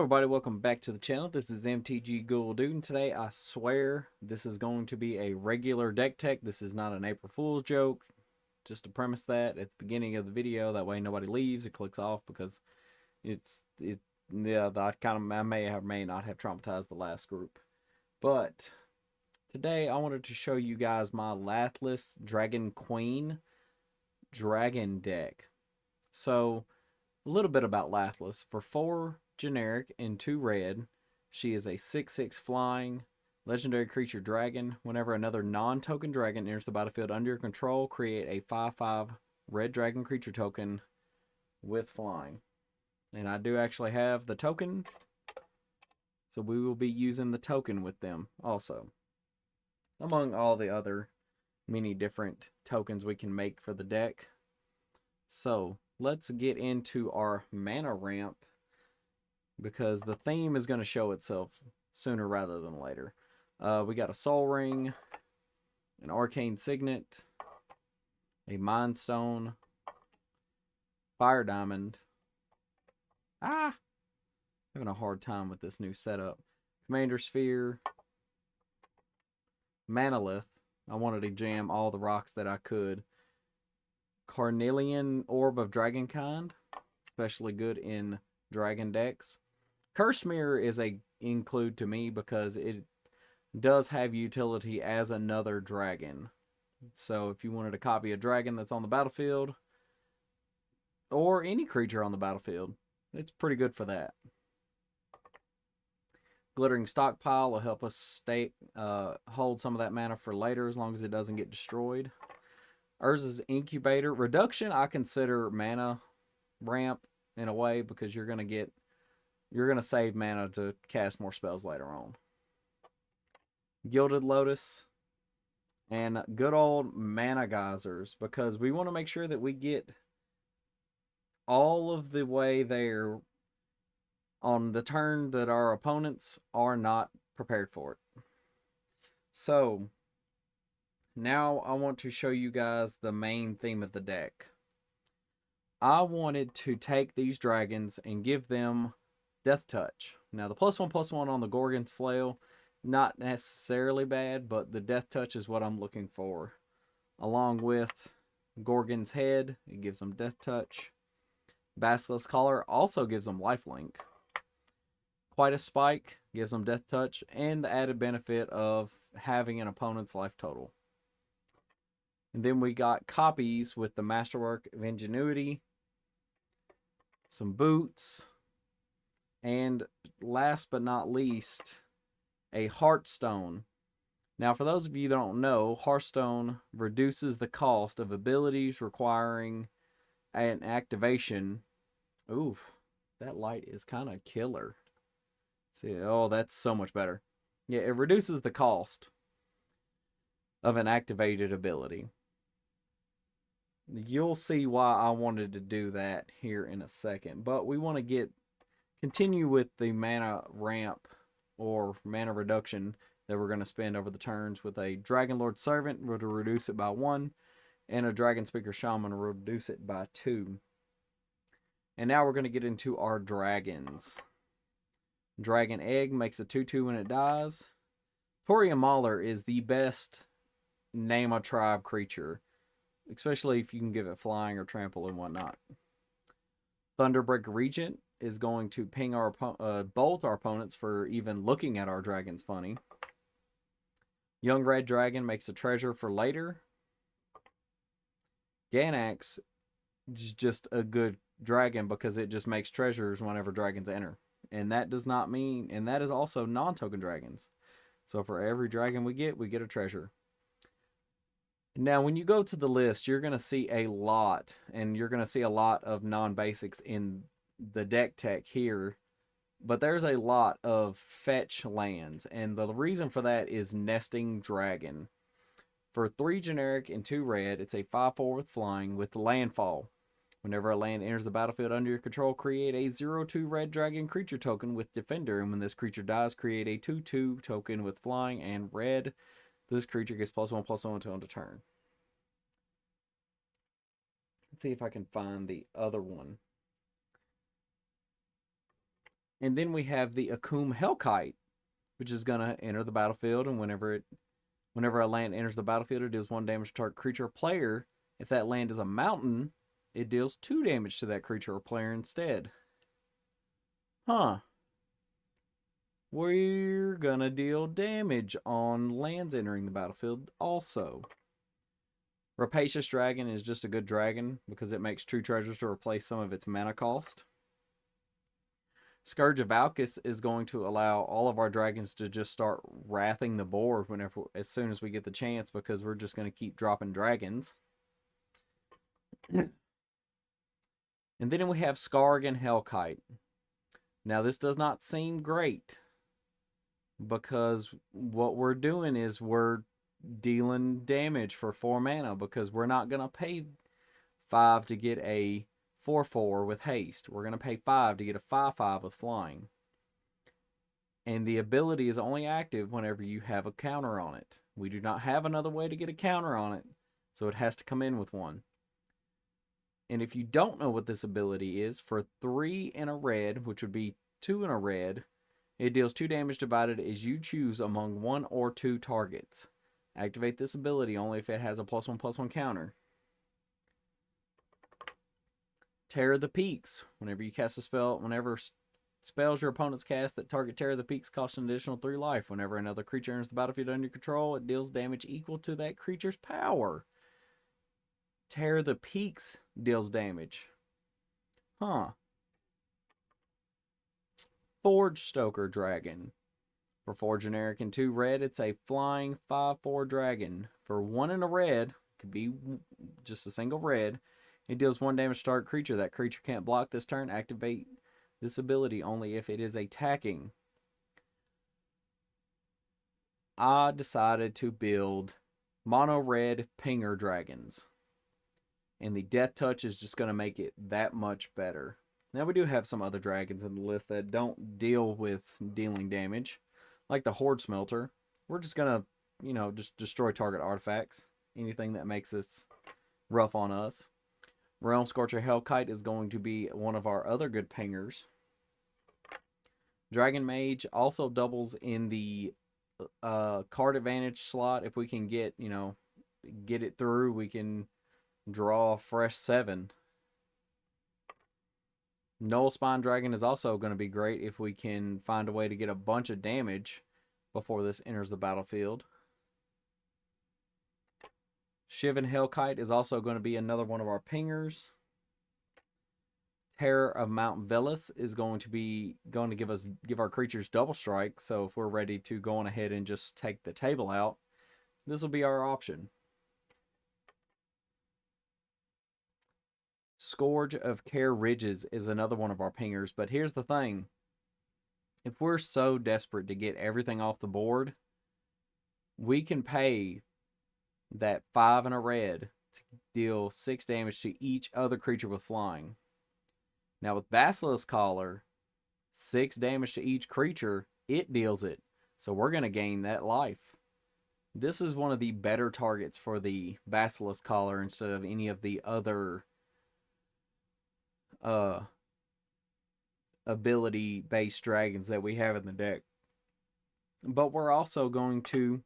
everybody, welcome back to the channel. This is MTG Ghoul Dude, and today I swear this is going to be a regular deck tech. This is not an April Fool's joke. Just to premise that at the beginning of the video, that way nobody leaves, it clicks off, because I may or may not have traumatized the last group. But today I wanted to show you guys my Lathliss Dragon Queen Dragon deck. So a little bit about Lathliss. For 4 generic and 2 red, she is a 6/6 flying legendary creature dragon. Whenever another non-token dragon enters the battlefield under your control, create a 5/5 red dragon creature token with flying. And I do actually have the token, so we will be using the token with them also, among all the other many different tokens we can make for the deck. So let's get into our mana ramp, because the theme is going to show itself sooner rather than later. We got a Soul Ring, an Arcane Signet, a Mind Stone, Fire Diamond. Having a hard time with this new setup. Commander Sphere, Manalith. I wanted to jam all the rocks that I could. Carnelian Orb of Dragonkind, especially good in dragon decks. Cursed Mirror is a include to me because it does have utility as another dragon. So if you wanted to copy a dragon that's on the battlefield, or any creature on the battlefield, it's pretty good for that. Glittering Stockpile will help us hold some of that mana for later, as long as it doesn't get destroyed. Urza's Incubator. Reduction I consider mana ramp in a way, because you're gonna save mana to cast more spells later on. Gilded Lotus and good old Mana Geysers, because we want to make sure that we get all of the way there on the turn that our opponents are not prepared for it. So now I want to show you guys the main theme of the deck. I wanted to take these dragons and give them Death Touch. Now the +1/+1 on the Gorgon's Flail, not necessarily bad, but the Death Touch is what I'm looking for. Along with Gorgon's Head, it gives them Death Touch. Basilisk Collar also gives them Lifelink. Quite a Spike gives them Death Touch, and the added benefit of having an opponent's life total. And then we got copies with the Masterwork of Ingenuity, some boots, and last but not least, a Heartstone. Now, for those of you that don't know, Heartstone reduces the cost of abilities requiring an activation. Oof, that light is kind of killer. See, oh, that's so much better. Yeah, it reduces the cost of an activated ability. You'll see why I wanted to do that here in a second. But we want to continue with the mana ramp or mana reduction that we're going to spend over the turns with a Dragonlord Servant, to reduce it by 1, and a Dragon Speaker Shaman, to reduce it by 2. And now we're going to get into our dragons. Dragon Egg makes a 2/2 when it dies. Toria Mauler is the best name a tribe creature, especially if you can give it flying or trample and whatnot. Thunderbreak Regent is going to ping our bolt our opponents for even looking at our dragons funny. Young Red Dragon makes a treasure for later. Ganax is just a good dragon because it just makes treasures whenever dragons enter. And that does not mean, and that is also non-token dragons. So for every dragon we get a treasure. Now, when you go to the list, you're going to see a lot, and you're going to see a lot of non-basics in the deck tech here, but there's a lot of fetch lands, and the reason for that is Nesting Dragon. For 3 generic and 2 red, it's a 5/4 with flying with landfall. Whenever a land enters the battlefield under your control, create a 0/2 red dragon creature token with Defender, and when this creature dies, create a 2/2 token with flying and red. This creature gets +1/+1 until end of turn. Let's see if I can find the other one. And then we have the Akum Hellkite, which is going to enter the battlefield, and whenever a land enters the battlefield, it deals 1 damage to target creature or player. If that land is a mountain, it deals 2 damage to that creature or player instead. Huh. We're gonna deal damage on lands entering the battlefield also. Rapacious Dragon is just a good dragon because it makes true treasures to replace some of its mana cost. Scourge of Valkis is going to allow all of our dragons to just start wrathing the board as soon as we get the chance, because we're just going to keep dropping dragons. And then we have Skargan Hellkite. Now this does not seem great, because what we're doing is we're dealing damage for 4 mana, because we're not going to pay 5 to get a 4/4 with haste. We're going to pay 5 to get a 5/5 with flying. And the ability is only active whenever you have a counter on it. We do not have another way to get a counter on it, so it has to come in with one. And if you don't know what this ability is, for 3 in a red, which would be 2 in a red, it deals 2 damage divided as you choose among 1 or 2 targets. Activate this ability only if it has a +1/+1 counter. Terror of the Peaks. Whenever you cast a spell, whenever spells your opponents cast that target Terror of the Peaks cost an additional 3 life. Whenever another creature enters the battlefield under your control, it deals damage equal to that creature's power. Terror of the Peaks deals damage. Huh. Forge Stoker Dragon. For 4 generic and 2 red, it's a flying 5/4 dragon. For 1 in a red, could be just a single red, it deals 1 damage to target creature. That creature can't block this turn. Activate this ability only if it is attacking. I decided to build mono red Pinger Dragons, and the Death Touch is just going to make it that much better. Now we do have some other dragons in the list that don't deal with dealing damage, like the Horde Smelter. We're just going to, just destroy target artifacts. Anything that makes this rough on us. Realm Scorcher Hellkite is going to be one of our other good pingers. Dragon Mage also doubles in the card advantage slot. If we can get it through, we can draw a fresh 7. Null Spine Dragon is also going to be great if we can find a way to get a bunch of damage before this enters the battlefield. Shivan Hellkite is also going to be another one of our pingers. Terror of Mount Velis is going to give our creatures double strike. So if we're ready to go on ahead and just take the table out, this will be our option. Scourge of Care Ridges is another one of our pingers, but here's the thing. If we're so desperate to get everything off the board, we can pay that 5 in a red to deal 6 damage to each other creature with flying. Now with Basilisk Collar, 6 damage to each creature, it deals it. So we're going to gain that life. This is one of the better targets for the Basilisk Collar instead of any of the other ability-based dragons that we have in the deck. But we're also going to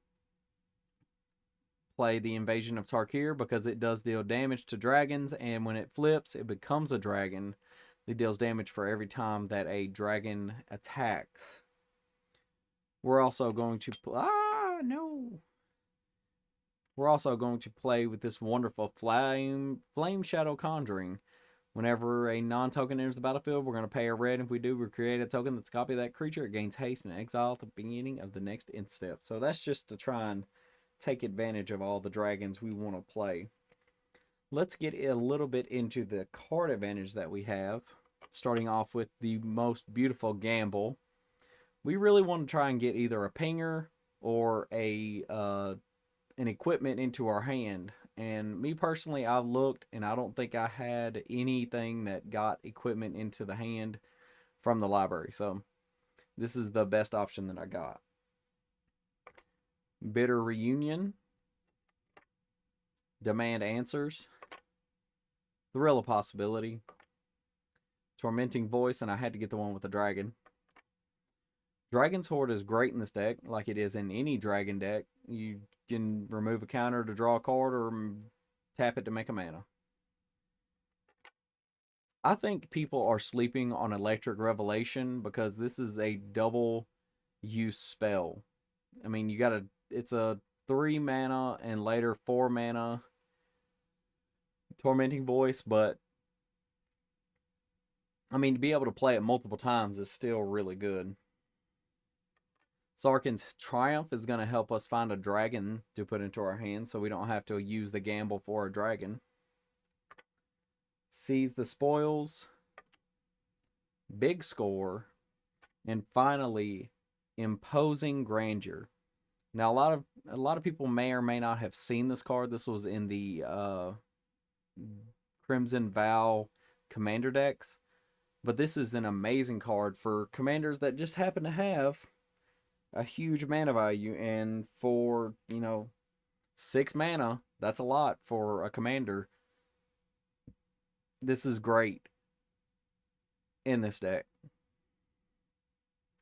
play the Invasion of Tarkir because it does deal damage to dragons, and when it flips, it becomes a dragon. It deals damage for every time that a dragon attacks. We're also going to We're also going to play with this wonderful Flame Shadow Conjuring. Whenever a non-token enters the battlefield, we're going to pay a red. If we do, we create a token that's a copy of that creature. It gains haste and exile at the beginning of the next end step. So that's just to try and take advantage of all the dragons we want to play. Let's get a little bit into the card advantage that we have. Starting off with the most beautiful Gamble. We really want to try and get either a pinger or an equipment into our hand. And me personally, I looked and I don't think I had anything that got equipment into the hand from the library. So this is the best option that I got. Bitter Reunion. Demand Answers. Thrill of Possibility. Tormenting Voice, and I had to get the one with the dragon. Dragon's Horde is great in this deck, like it is in any dragon deck. You can remove a counter to draw a card or tap it to make a mana. I think people are sleeping on Electric Revelation because this is a double use spell. I mean, it's a 3 mana and later 4 mana Tormenting Voice, but I mean, to be able to play it multiple times is still really good. Sarkhan's Triumph is going to help us find a dragon to put into our hands so we don't have to use the gamble for a dragon. Seize the Spoils, Big Score, and finally, Imposing Grandeur. Now, a lot of people may or may not have seen this card. This was in the Crimson Vow commander decks, but this is an amazing card for commanders that just happen to have a huge mana value, and for 6 mana, that's a lot for a commander. This is great in this deck.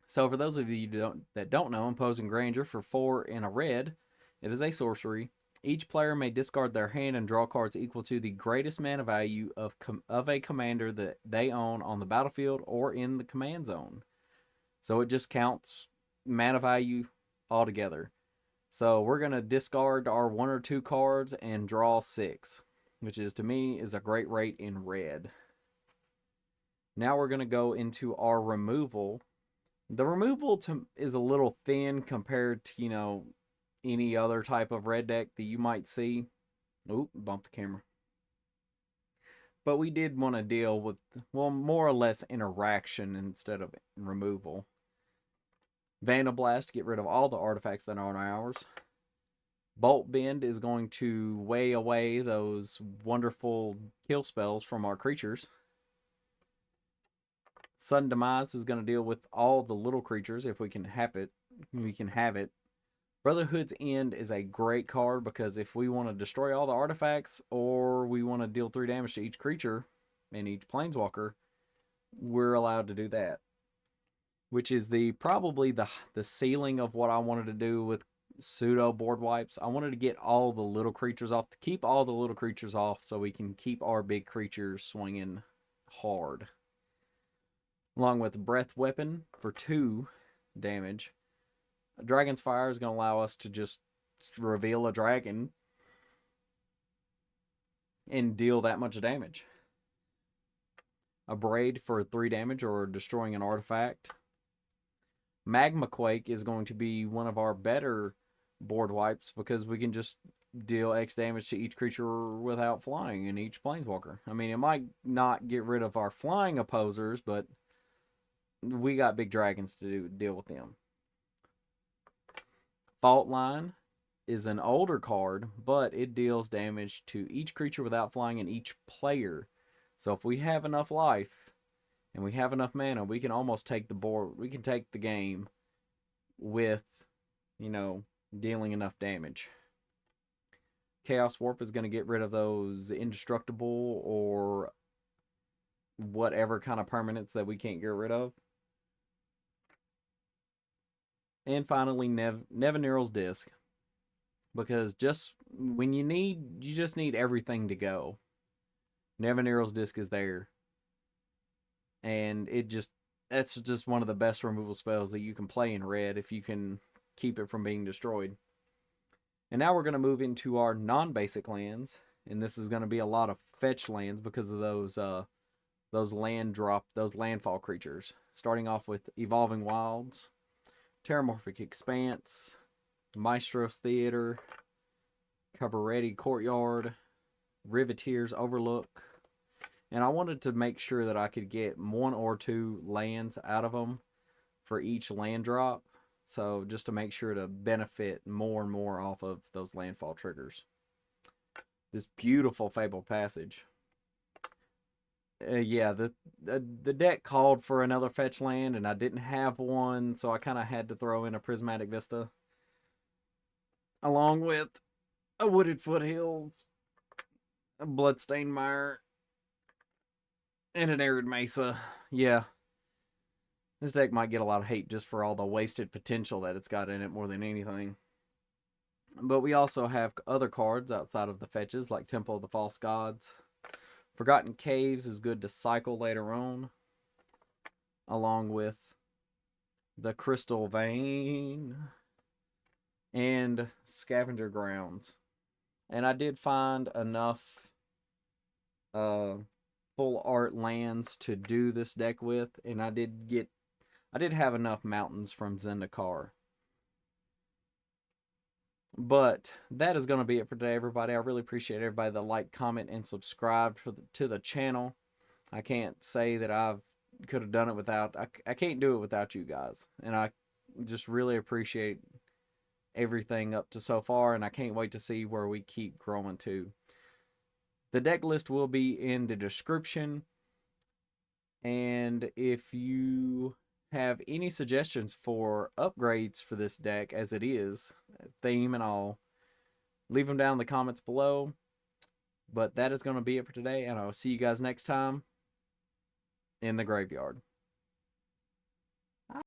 So for those of you that don't know, Imposing Grandeur for 4 in a red, it is a sorcery. Each player may discard their hand and draw cards equal to the greatest mana value of a commander that they own on the battlefield or in the command zone. So it just counts mana value altogether. So we're going to discard our 1 or 2 cards and draw 6, which is, to me, is a great rate in red. Now we're going to go into our removal. The removal is a little thin compared to, any other type of red deck that you might see. Oop, bumped the camera. But we did want to deal with, well, more or less interaction instead of removal. Vandal Blast, get rid of all the artifacts that aren't ours. Bolt Bend is going to weigh away those wonderful kill spells from our creatures. Sudden Demise is going to deal with all the little creatures if we can have it. Brotherhood's End is a great card because if we want to destroy all the artifacts or we want to deal 3 damage to each creature and each planeswalker, we're allowed to do that. Which is probably the ceiling of what I wanted to do with pseudo board wipes. I wanted to get all the little creatures off, keep all the little creatures off so we can keep our big creatures swinging hard. Along with Breath Weapon for 2 damage. Dragon's Fire is going to allow us to just reveal a dragon and deal that much damage. A Braid for 3 damage or destroying an artifact. Magma Quake is going to be one of our better board wipes because we can just deal X damage to each creature without flying in each planeswalker. I mean, it might not get rid of our flying opposers, but we got big dragons to deal with them. Fault Line is an older card, but it deals damage to each creature without flying and each player. So if we have enough life and we have enough mana, we can almost take the board. We can take the game with, dealing enough damage. Chaos Warp is going to get rid of those indestructible or whatever kind of permanents that we can't get rid of. And finally, Nevinyrral's Disc. Because just when you just need everything to go. Nevinyrral's Disc is there. And that's just one of the best removal spells that you can play in red if you can keep it from being destroyed. And now we're going to move into our non-basic lands. And this is going to be a lot of fetch lands because of those landfall creatures. Starting off with Evolving Wilds, Terramorphic Expanse, Maestro's Theater, Cabaretti Courtyard, Riveteer's Overlook. And I wanted to make sure that I could get 1 or 2 lands out of them for each land drop. So just to make sure to benefit more and more off of those landfall triggers. This beautiful Fabled Passage. Yeah, the deck called for another fetch land, and I didn't have one, so I kind of had to throw in a Prismatic Vista. Along with a Wooded Foothills, a Bloodstained Mire, and an Arid Mesa. Yeah. This deck might get a lot of hate just for all the wasted potential that it's got in it more than anything. But we also have other cards outside of the fetches, like Temple of the False Gods. Forgotten Caves is good to cycle later on, along with the Crystal Vein and Scavenger Grounds. And I did find enough full art lands to do this deck with, and I did have enough mountains from Zendikar. But that is going to be it for today, everybody. I really appreciate everybody that like, comment, and subscribe to the channel. I can't say that I could have done it without, I can't do it without you guys. And I just really appreciate everything up to so far, and I can't wait to see where we keep growing to. The deck list will be in the description, and if you have any suggestions for upgrades for this deck as it is, theme and all, leave them down in the comments below. But that is going to be it for today, and I'll see you guys next time in the graveyard.